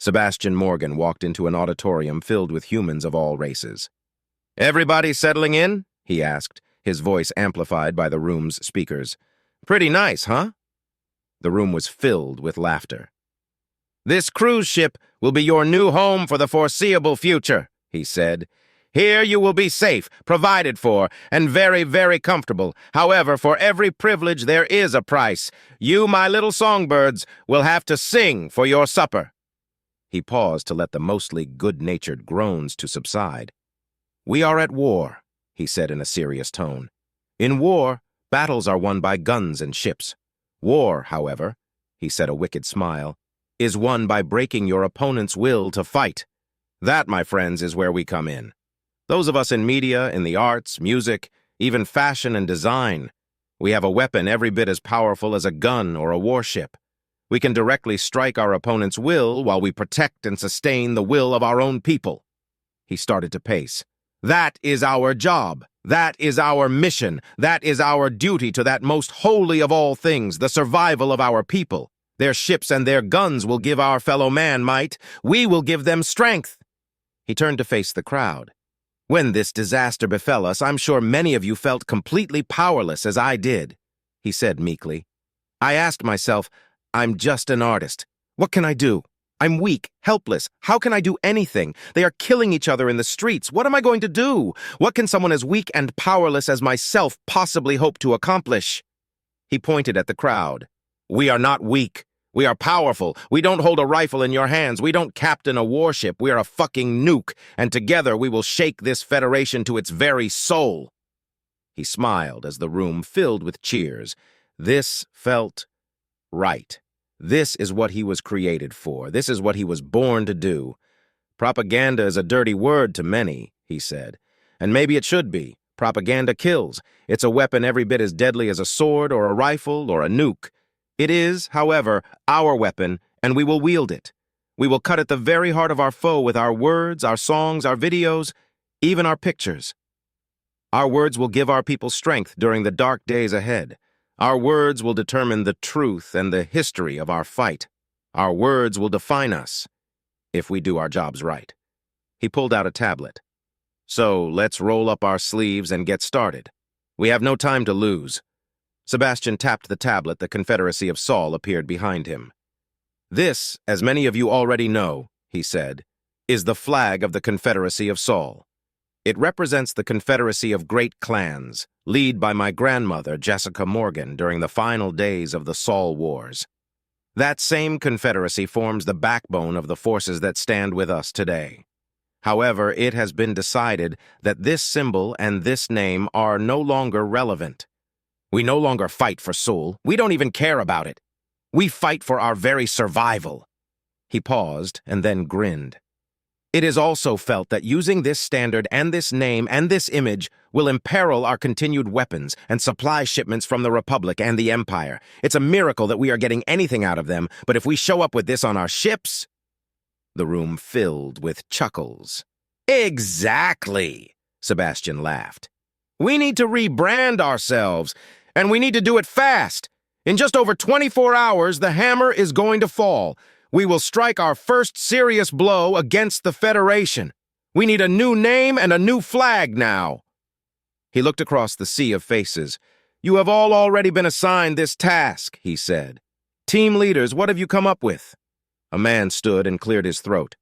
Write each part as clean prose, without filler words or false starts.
Sebastian Morgan walked into an auditorium filled with humans of all races. "Everybody settling in?" he asked, his voice amplified by the room's speakers. "Pretty nice, huh?" The room was filled with laughter. "This cruise ship will be your new home for the foreseeable future," he said. "Here you will be safe, provided for, and very, very comfortable. However, for every privilege there is a price. You, my little songbirds, will have to sing for your supper." He paused to let the mostly good-natured groans to subside. "We are at war," he said in a serious tone. "In war, battles are won by guns and ships. War, however," he said, a wicked smile, "is won by breaking your opponent's will to fight. That, my friends, is where we come in. Those of us in media, in the arts, music, even fashion and design, we have a weapon every bit as powerful as a gun or a warship. We can directly strike our opponent's will while we protect and sustain the will of our own people." He started to pace. "That is our job. That is our mission. That is our duty to that most holy of all things, the survival of our people. Their ships and their guns will give our fellow man might. We will give them strength." He turned to face the crowd. "When this disaster befell us, I'm sure many of you felt completely powerless as I did," he said meekly. "I asked myself, I'm just an artist. What can I do? I'm weak, helpless. How can I do anything? They are killing each other in the streets. What am I going to do? What can someone as weak and powerless as myself possibly hope to accomplish?" He pointed at the crowd. "We are not weak. We are powerful. We don't hold a rifle in your hands. We don't captain a warship. We are a fucking nuke, and together we will shake this federation to its very soul." He smiled as the room filled with cheers. This felt right. This is what he was created for. This is what he was born to do. "Propaganda is a dirty word to many," he said. "And maybe it should be. Propaganda kills. It's a weapon every bit as deadly as a sword or a rifle or a nuke. It is, however, our weapon, and we will wield it. We will cut at the very heart of our foe with our words, our songs, our videos, even our pictures. Our words will give our people strength during the dark days ahead. Our words will determine the truth and the history of our fight. Our words will define us, if we do our jobs right." He pulled out a tablet. "So, let's roll up our sleeves and get started. We have no time to lose." Sebastian tapped the tablet. The Confederacy of Sol appeared behind him. "This, as many of you already know," he said, "is the flag of the Confederacy of Sol. It represents the confederacy of great clans, led by my grandmother, Jessica Morgan, during the final days of the Sol Wars. That same confederacy forms the backbone of the forces that stand with us today. However, it has been decided that this symbol and this name are no longer relevant. We no longer fight for Sol. We don't even care about it. We fight for our very survival." He paused and then grinned. "It is also felt that using this standard and this name and this image will imperil our continued weapons and supply shipments from the Republic and the Empire. It's a miracle that we are getting anything out of them, but if we show up with this on our ships—" The room filled with chuckles. "Exactly," Sebastian laughed. "We need to rebrand ourselves, and we need to do it fast. In just over 24 hours, the hammer is going to fall. We will strike our first serious blow against the Federation. We need a new name and a new flag now." He looked across the sea of faces. "You have all already been assigned this task," he said. "Team leaders, what have you come up with?" A man stood and cleared his throat.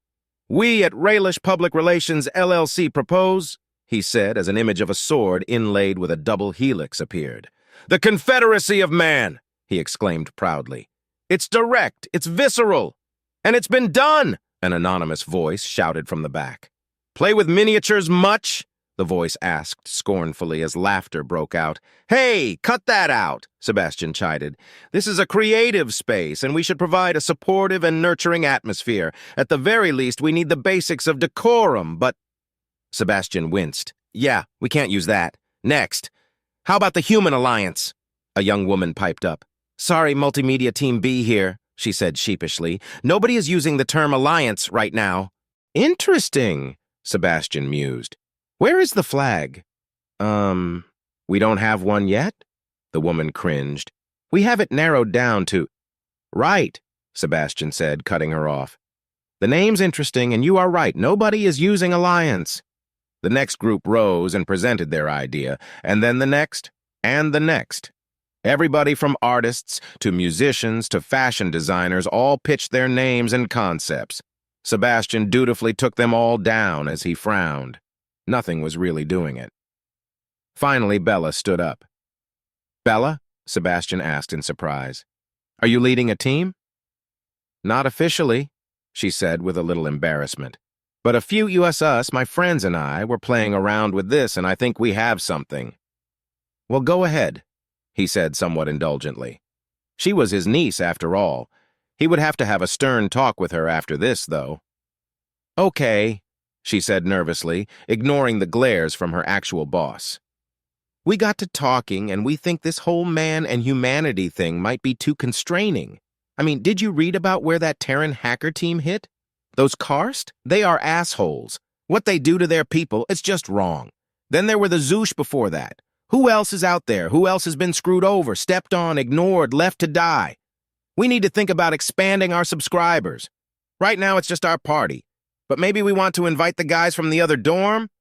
"We at Raelish Public Relations LLC propose," he said as an image of a sword inlaid with a double helix appeared. "The Confederacy of Man," he exclaimed proudly. "It's direct, it's visceral, and it's been done," an anonymous voice shouted from the back. "Play with miniatures much?" the voice asked scornfully as laughter broke out. "Hey, cut that out," Sebastian chided. "This is a creative space, and we should provide a supportive and nurturing atmosphere. At the very least, we need the basics of decorum, but—" Sebastian winced. "Yeah, we can't use that. Next. How about the Human Alliance?" A young woman piped up. "Sorry, Multimedia Team B here," she said sheepishly. "Nobody is using the term alliance right now." "Interesting," Sebastian mused. "Where is the flag?" We don't have one yet?" The woman cringed. "We have it narrowed down to—" "Right," Sebastian said, cutting her off. The name's interesting, and you are right. Nobody is using Alliance. The next group rose and presented their idea, and then the next, and the next. Everybody from artists to musicians to fashion designers all pitched their names and concepts. Sebastian dutifully took them all down as he frowned. Nothing was really doing it. Finally, Bella stood up. "Bella?" Sebastian asked in surprise. "Are you leading a team?" "Not officially," she said with a little embarrassment. "But a few us, my friends and I, were playing around with this, and I think we have something." "Well, go ahead," he said somewhat indulgently. She was his niece, after all. He would have to have a stern talk with her after this, though. "Okay," she said nervously, ignoring the glares from her actual boss. "We got to talking, and we think this whole man and humanity thing might be too constraining. I mean, did you read about where that Terran hacker team hit? Those Karst? They are assholes. What they do to their people, it's just wrong. Then there were the Zoosh before that. Who else is out there? Who else has been screwed over, stepped on, ignored, left to die? We need to think about expanding our subscribers. Right now, it's just our party. But maybe we want to invite the guys from the other dorm?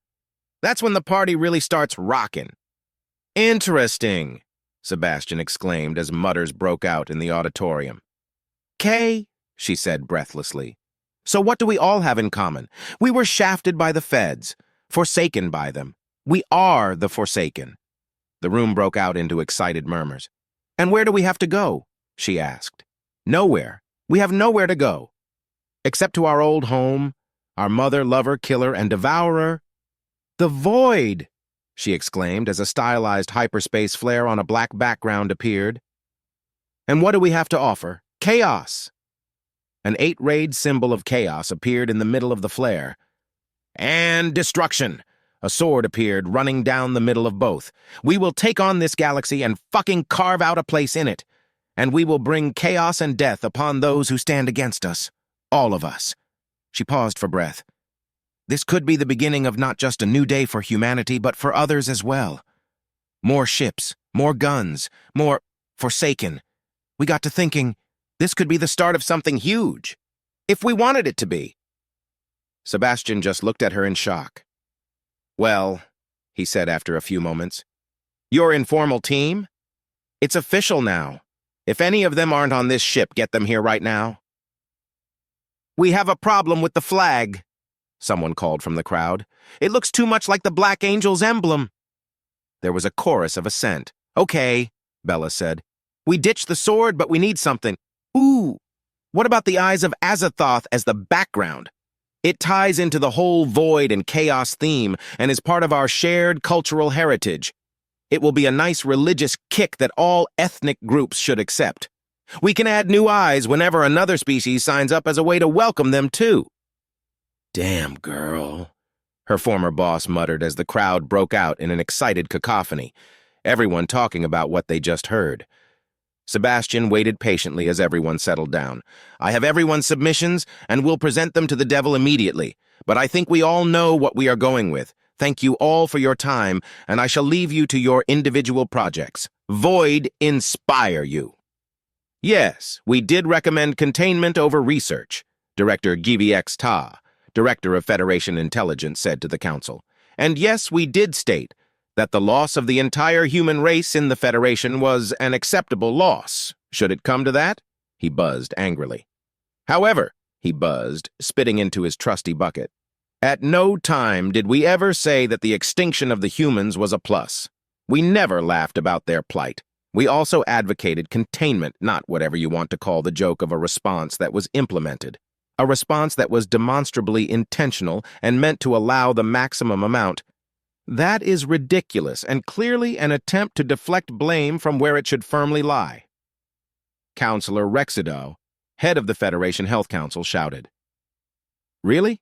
That's when the party really starts rocking." "Interesting," Sebastian exclaimed as mutters broke out in the auditorium. "Kay," she said breathlessly. "So what do we all have in common? We were shafted by the feds, forsaken by them. We are the forsaken." The room broke out into excited murmurs. "And where do we have to go?" she asked. "Nowhere. We have nowhere to go. Except to our old home, our mother, lover, killer, and devourer. The void!" she exclaimed as a stylized hyperspace flare on a black background appeared. "And what do we have to offer? Chaos!" An 8-rayed symbol of chaos appeared in the middle of the flare. "And destruction!" A sword appeared, running down the middle of both. "We will take on this galaxy and fucking carve out a place in it. And we will bring chaos and death upon those who stand against us. All of us." She paused for breath. "This could be the beginning of not just a new day for humanity, but for others as well. More ships, more guns, more forsaken. We got to thinking, this could be the start of something huge. If we wanted it to be." Sebastian just looked at her in shock. "Well," he said after a few moments, "your informal team? It's official now. If any of them aren't on this ship, get them here right now." "We have a problem with the flag," someone called from the crowd. "It looks too much like the Black Angel's emblem." There was a chorus of assent. "Okay," Bella said. "We ditched the sword, but we need something. Ooh, what about the eyes of Azathoth as the background? It ties into the whole void and chaos theme and is part of our shared cultural heritage. It will be a nice religious kick that all ethnic groups should accept. We can add new eyes whenever another species signs up as a way to welcome them too." "Damn, girl," her former boss muttered as the crowd broke out in an excited cacophony, everyone talking about what they just heard. Sebastian waited patiently as everyone settled down. "I have everyone's submissions, and will present them to the devil immediately. But I think we all know what we are going with. Thank you all for your time, and I shall leave you to your individual projects. Void inspire you." "Yes, we did recommend containment over research," Director GVX Ta, Director of Federation Intelligence, said to the Council. "And yes, we did state that the loss of the entire human race in the Federation was an acceptable loss. Should it come to that?" He buzzed angrily. "However," he buzzed, spitting into his trusty bucket, "at no time did we ever say that the extinction of the humans was a plus. We never laughed about their plight. We also advocated containment, not whatever you want to call the joke of a response that was implemented. A response that was demonstrably intentional and meant to allow the maximum amount. That is ridiculous and clearly an attempt to deflect blame from where it should firmly lie." Counselor Rexido, head of the Federation Health Council, shouted. "Really?"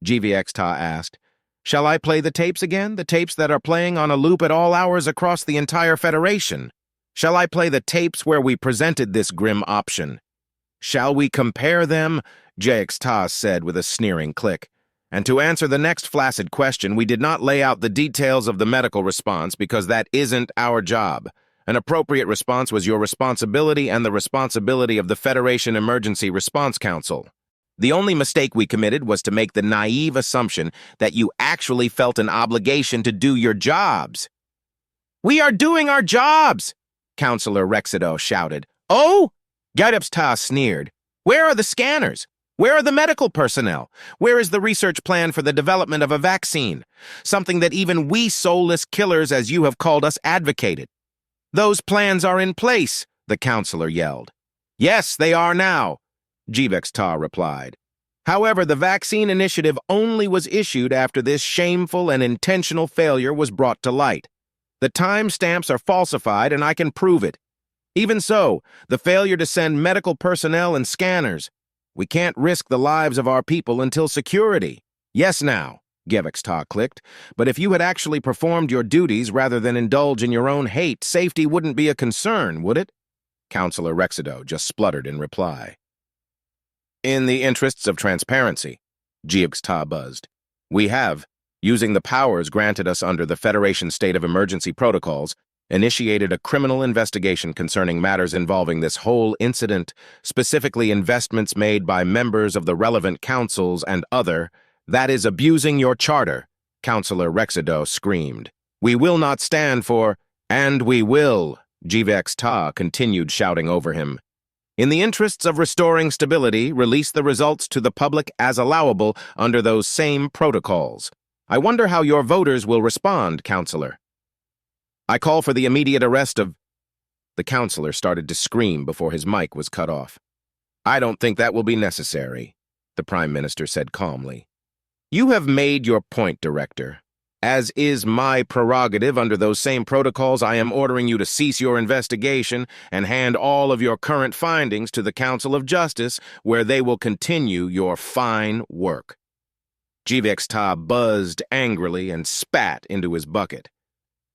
GVX Ta asked. "Shall I play the tapes again? The tapes that are playing on a loop at all hours across the entire Federation? Shall I play the tapes where we presented this grim option? Shall we compare them?" GVX Ta said with a sneering click. "And to answer the next flaccid question, we did not lay out the details of the medical response because that isn't our job. An appropriate response was your responsibility and the responsibility of the Federation Emergency Response Council." The only mistake we committed was to make the naive assumption that you actually felt an obligation to do your jobs. We are doing our jobs, Counselor Rexido shouted. Oh? Gytupsta sneered. Where are the scanners? Where are the medical personnel? Where is the research plan for the development of a vaccine? Something that even we soulless killers, as you have called us, advocated. Those plans are in place, the counselor yelled. Yes, they are now, Gytupsta replied. However, the vaccine initiative only was issued after this shameful and intentional failure was brought to light. The timestamps are falsified, and I can prove it. Even so, the failure to send medical personnel and scanners. We can't risk the lives of our people until security. Yes, now, Gytupsta clicked, but if you had actually performed your duties rather than indulge in your own hate, safety wouldn't be a concern, would it? Counselor Rexido just spluttered in reply. In the interests of transparency, Gytupsta buzzed, we have, using the powers granted us under the Federation State of Emergency Protocols, initiated a criminal investigation concerning matters involving this whole incident, specifically investments made by members of the relevant councils and other, that is abusing your charter, Counselor Rexido screamed. We will not stand for, and we will, Gytupsta continued shouting over him. In the interests of restoring stability, release the results to the public as allowable under those same protocols. I wonder how your voters will respond, Counselor. I call for the immediate arrest of... The counselor started to scream before his mic was cut off. I don't think that will be necessary, the Prime Minister said calmly. You have made your point, Director. As is my prerogative under those same protocols, I am ordering you to cease your investigation and hand all of your current findings to the Council of Justice, where they will continue your fine work. Gytupsta buzzed angrily and spat into his bucket.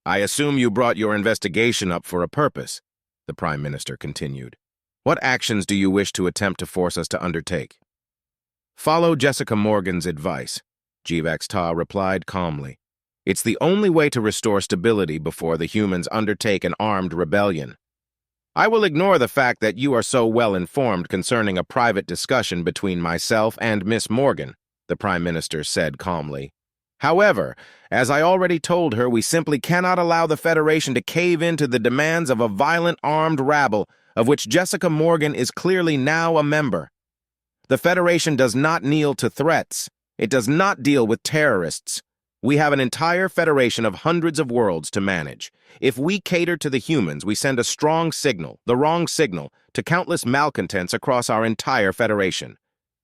I assume you brought your investigation up for a purpose, the Prime Minister continued. What actions do you wish to attempt to force us to undertake? Follow Jessica Morgan's advice, Gytupsta replied calmly. It's the only way to restore stability before the humans undertake an armed rebellion. I will ignore the fact that you are so well informed concerning a private discussion between myself and Miss Morgan, the Prime Minister said calmly. However, as I already told her, we simply cannot allow the Federation to cave into the demands of a violent armed rabble, of which Jessica Morgan is clearly now a member. The Federation does not kneel to threats. It does not deal with terrorists. We have an entire federation of hundreds of worlds to manage. If we cater to the humans, we send a strong signal, the wrong signal, to countless malcontents across our entire federation.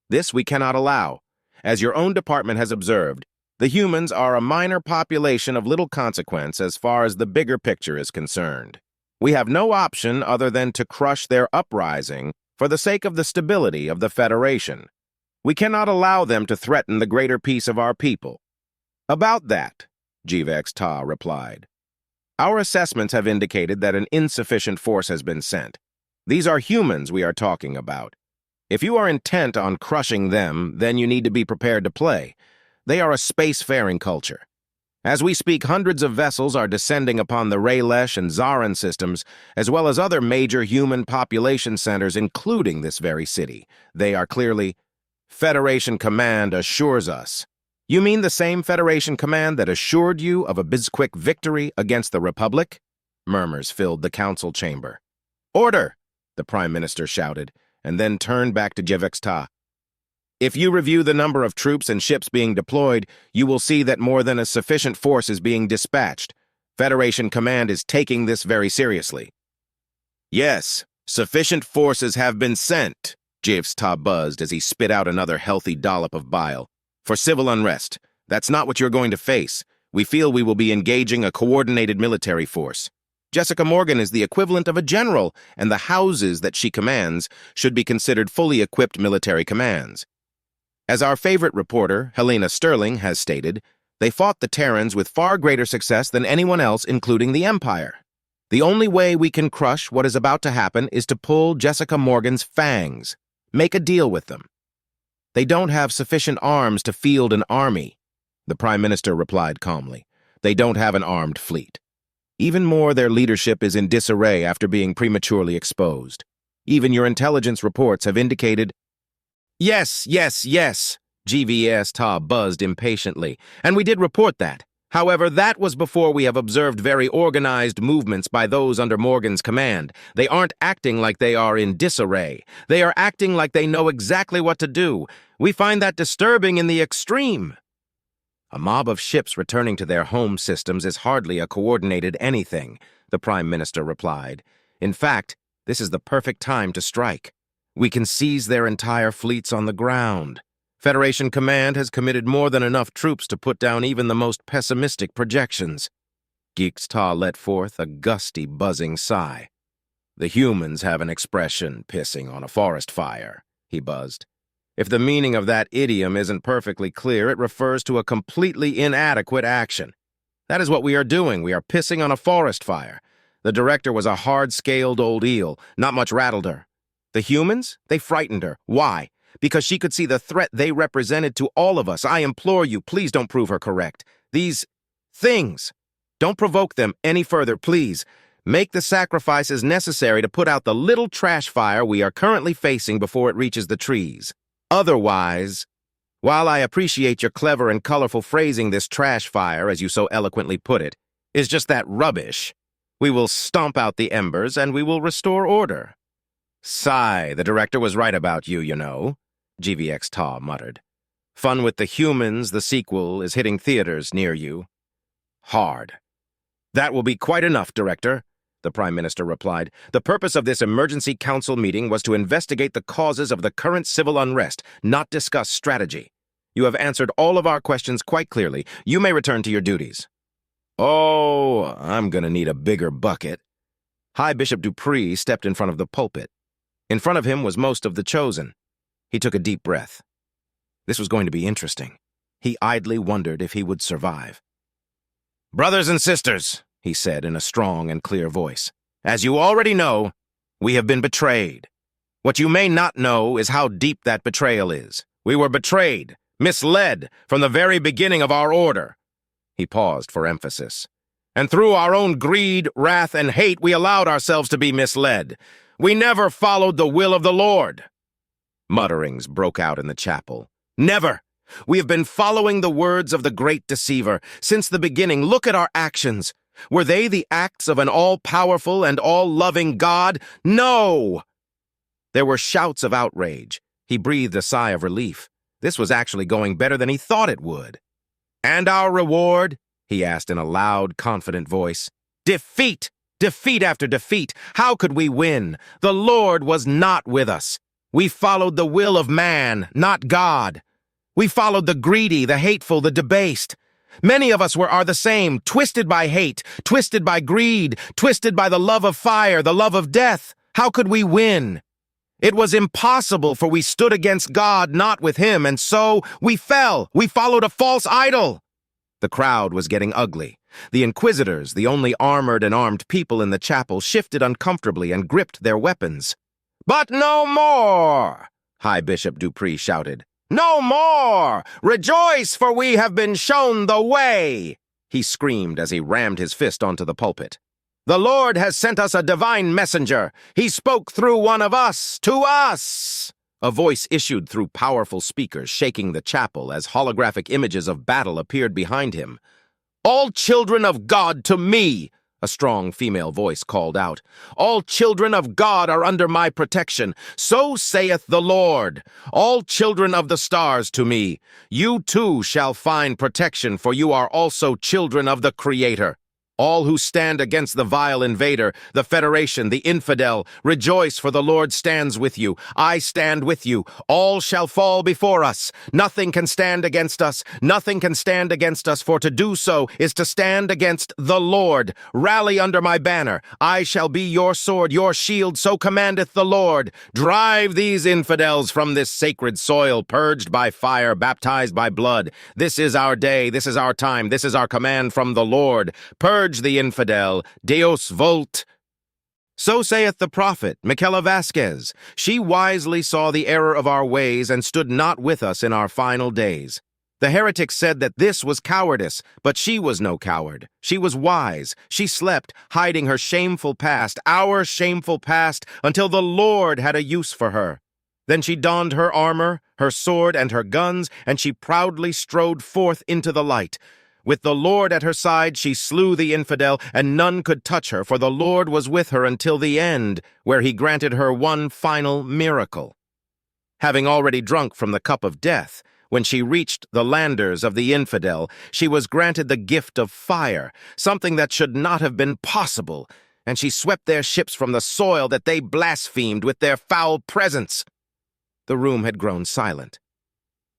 This we cannot allow. As your own department has observed, the humans are a minor population of little consequence as far as the bigger picture is concerned. We have no option other than to crush their uprising for the sake of the stability of the Federation. We cannot allow them to threaten the greater peace of our people. About that, Gytupsta replied. Our assessments have indicated that an insufficient force has been sent. These are humans we are talking about. If you are intent on crushing them, then you need to be prepared to play. They are a space-faring culture. As we speak, hundreds of vessels are descending upon the Raylesh and Zaran systems, as well as other major human population centers, including this very city. They are clearly... Federation Command assures us. You mean the same Federation Command that assured you of a bizquick victory against the Republic? Murmurs filled the council chamber. Order! The Prime Minister shouted, and then turned back to Gytupsta. If you review the number of troops and ships being deployed, you will see that more than a sufficient force is being dispatched. Federation Command is taking this very seriously. Yes, sufficient forces have been sent, Gytupsta buzzed as he spit out another healthy dollop of bile. For civil unrest. That's not what you're going to face. We feel we will be engaging a coordinated military force. Jessica Morgan is the equivalent of a general, and the houses that she commands should be considered fully equipped military commands. As our favorite reporter, Helena Sterling, has stated, they fought the Terrans with far greater success than anyone else, including the Empire. The only way we can crush what is about to happen is to pull Jessica Morgan's fangs. Make a deal with them. They don't have sufficient arms to field an army, the Prime Minister replied calmly. They don't have an armed fleet. Even more, their leadership is in disarray after being prematurely exposed. Even your intelligence reports have indicated Yes, yes, yes, GVS Ta buzzed impatiently, and we did report that. However, that was before we have observed very organized movements by those under Morgan's command. They aren't acting like they are in disarray. They are acting like they know exactly what to do. We find that disturbing in the extreme. A mob of ships returning to their home systems is hardly a coordinated anything, the Prime Minister replied. In fact, this is the perfect time to strike. We can seize their entire fleets on the ground. Federation Command has committed more than enough troops to put down even the most pessimistic projections. Geeks Ta let forth a gusty, buzzing sigh. The humans have an expression, pissing on a forest fire, he buzzed. If the meaning of that idiom isn't perfectly clear, it refers to a completely inadequate action. That is what we are doing. We are pissing on a forest fire. The director was a hard-scaled old eel. Not much rattled her. The humans? They frightened her. Why? Because she could see the threat they represented to all of us. I implore you, please don't prove her correct. These things. Don't provoke them any further, please. Make the sacrifices necessary to put out the little trash fire we are currently facing before it reaches the trees. Otherwise, while I appreciate your clever and colorful phrasing, this trash fire, as you so eloquently put it, is just that rubbish. We will stomp out the embers and we will restore order. Sigh, the director was right about you, you know, GVX Ta muttered. Fun with the Humans, the sequel, is hitting theaters near you. Hard. That will be quite enough, Director, the Prime Minister replied. The purpose of this emergency council meeting was to investigate the causes of the current civil unrest, not discuss strategy. You have answered all of our questions quite clearly. You may return to your duties. Oh, I'm gonna need a bigger bucket. High Bishop Dupree stepped in front of the pulpit. In front of him was most of the chosen. He took a deep breath. This was going to be interesting. He idly wondered if he would survive. Brothers and sisters, he said in a strong and clear voice, as you already know, we have been betrayed. What you may not know is how deep that betrayal is. We were betrayed, misled from the very beginning of our order. He paused for emphasis. And through our own greed, wrath, and hate, we allowed ourselves to be misled. We never followed the will of the Lord. Mutterings broke out in the chapel. Never! We have been following the words of the great deceiver. Since the beginning, look at our actions. Were they the acts of an all-powerful and all-loving God? No! There were shouts of outrage. He breathed a sigh of relief. This was actually going better than he thought it would. And our reward? He asked in a loud, confident voice. Defeat! Defeat after defeat. How could we win? The Lord was not with us. We followed the will of man, not God. We followed the greedy, the hateful, the debased. Many of us are the same, twisted by hate, twisted by greed, twisted by the love of fire, the love of death. How could we win? It was impossible, for we stood against God, not with him, and so we fell. We followed a false idol. The crowd was getting ugly. The inquisitors, the only armored and armed people in the chapel, shifted uncomfortably and gripped their weapons. But no more! High Bishop Dupree shouted. No more! Rejoice, for we have been shown the way! He screamed as he rammed his fist onto the pulpit. The Lord has sent us a divine messenger. He spoke through one of us, to us! A voice issued through powerful speakers, shaking the chapel as holographic images of battle appeared behind him. All children of God to me! A strong female voice called out. All children of God are under my protection. So saith the Lord. All children of the stars to me. You too shall find protection, for you are also children of the Creator. All who stand against the vile invader, the Federation, the infidel, rejoice, for the Lord stands with you. I stand with you. All shall fall before us. Nothing can stand against us. Nothing can stand against us, for to do so is to stand against the Lord. Rally under my banner. I shall be your sword, your shield, so commandeth the Lord. Drive these infidels from this sacred soil, purged by fire, baptized by blood. This is our day. This is our time. This is our command from the Lord. Purge the infidel, Deus vult. So saith the prophet, Michaela Vasquez. She wisely saw the error of our ways and stood not with us in our final days. The heretics said that this was cowardice, but she was no coward. She was wise. She slept, hiding her shameful past, our shameful past, until the Lord had a use for her. Then she donned her armor, her sword, and her guns, and she proudly strode forth into the light. With the Lord at her side, she slew the infidel, and none could touch her, for the Lord was with her until the end, where he granted her one final miracle. Having already drunk from the cup of death, when she reached the landers of the infidel, she was granted the gift of fire, something that should not have been possible, and she swept their ships from the soil that they blasphemed with their foul presence. The room had grown silent.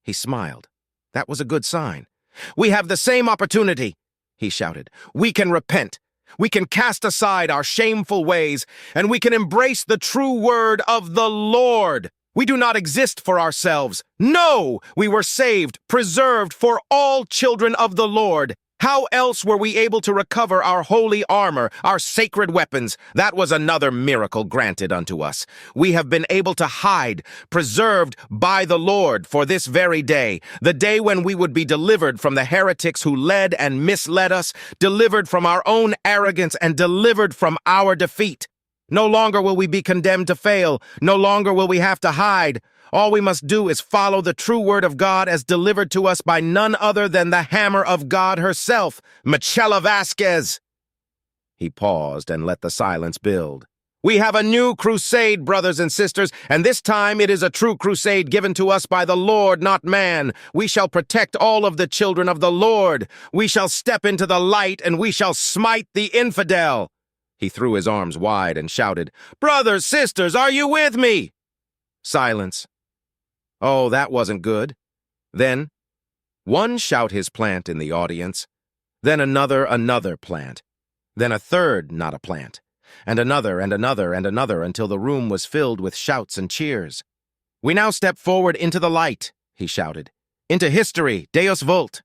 He smiled. That was a good sign. "We have the same opportunity," he shouted. "We can repent. We can cast aside our shameful ways, and we can embrace the true word of the Lord. We do not exist for ourselves. No, we were saved, preserved for all children of the Lord. How else were we able to recover our holy armor, our sacred weapons? That was another miracle granted unto us. We have been able to hide, preserved by the Lord for this very day, the day when we would be delivered from the heretics who led and misled us, delivered from our own arrogance, and delivered from our defeat. No longer will we be condemned to fail. No longer will we have to hide. All we must do is follow the true word of God as delivered to us by none other than the hammer of God herself, Michela Vasquez." He paused and let the silence build. "We have a new crusade, brothers and sisters, and this time it is a true crusade given to us by the Lord, not man. We shall protect all of the children of the Lord. We shall step into the light, and we shall smite the infidel." He threw his arms wide and shouted, "Brothers, sisters, are you with me?" Silence. Oh, that wasn't good. Then, one shout his plant in the audience, then another plant, then a third not a plant, and another until the room was filled with shouts and cheers. "We now step forward into the light," he shouted, "into history, Deus Vult."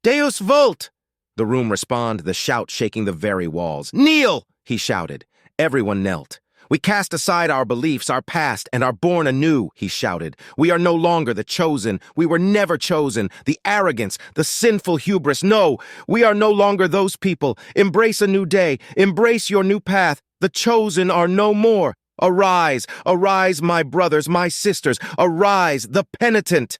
"Deus Vult!" The room responded, the shout shaking the very walls. "Kneel!" he shouted. Everyone knelt. "We cast aside our beliefs, our past, and are born anew," he shouted. "We are no longer the chosen. We were never chosen. The arrogance, the sinful hubris. No, we are no longer those people. Embrace a new day. Embrace your new path. The chosen are no more. Arise, arise, my brothers, my sisters. Arise, the penitent."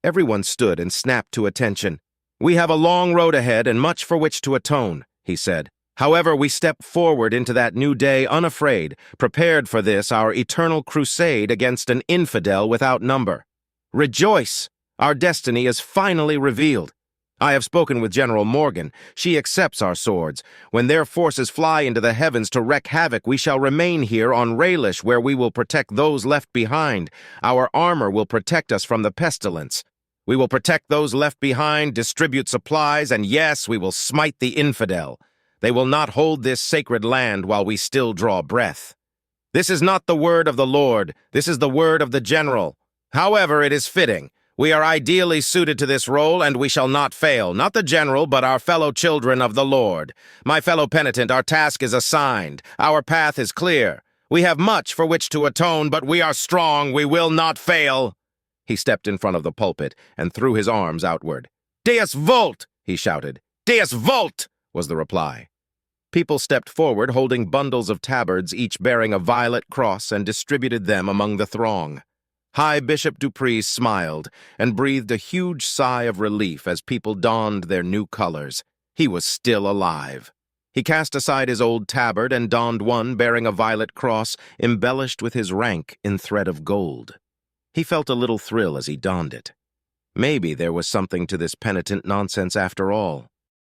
Everyone stood and snapped to attention. "We have a long road ahead and much for which to atone," he said. "However, we step forward into that new day unafraid, prepared for this, our eternal crusade against an infidel without number. Rejoice! Our destiny is finally revealed. I have spoken with General Morgan. She accepts our swords. When their forces fly into the heavens to wreak havoc, we shall remain here on Raelish, where we will protect those left behind. Our armor will protect us from the pestilence. We will protect those left behind, distribute supplies, and yes, we will smite the infidel. They will not hold this sacred land while we still draw breath. This is not the word of the Lord. This is the word of the general. However, it is fitting. We are ideally suited to this role, and we shall not fail. Not the general, but our fellow children of the Lord. My fellow penitent, our task is assigned. Our path is clear. We have much for which to atone, but we are strong. We will not fail." He stepped in front of the pulpit and threw his arms outward. "Deus Vult!" he shouted. "Deus Vult!" was the reply. People stepped forward holding bundles of tabards, each bearing a violet cross, and distributed them among the throng. High Bishop Dupree smiled and breathed a huge sigh of relief as people donned their new colors. He was still alive. He cast aside his old tabard and donned one bearing a violet cross embellished with his rank in thread of gold. He felt a little thrill as he donned it. Maybe there was something to this penitent nonsense after all.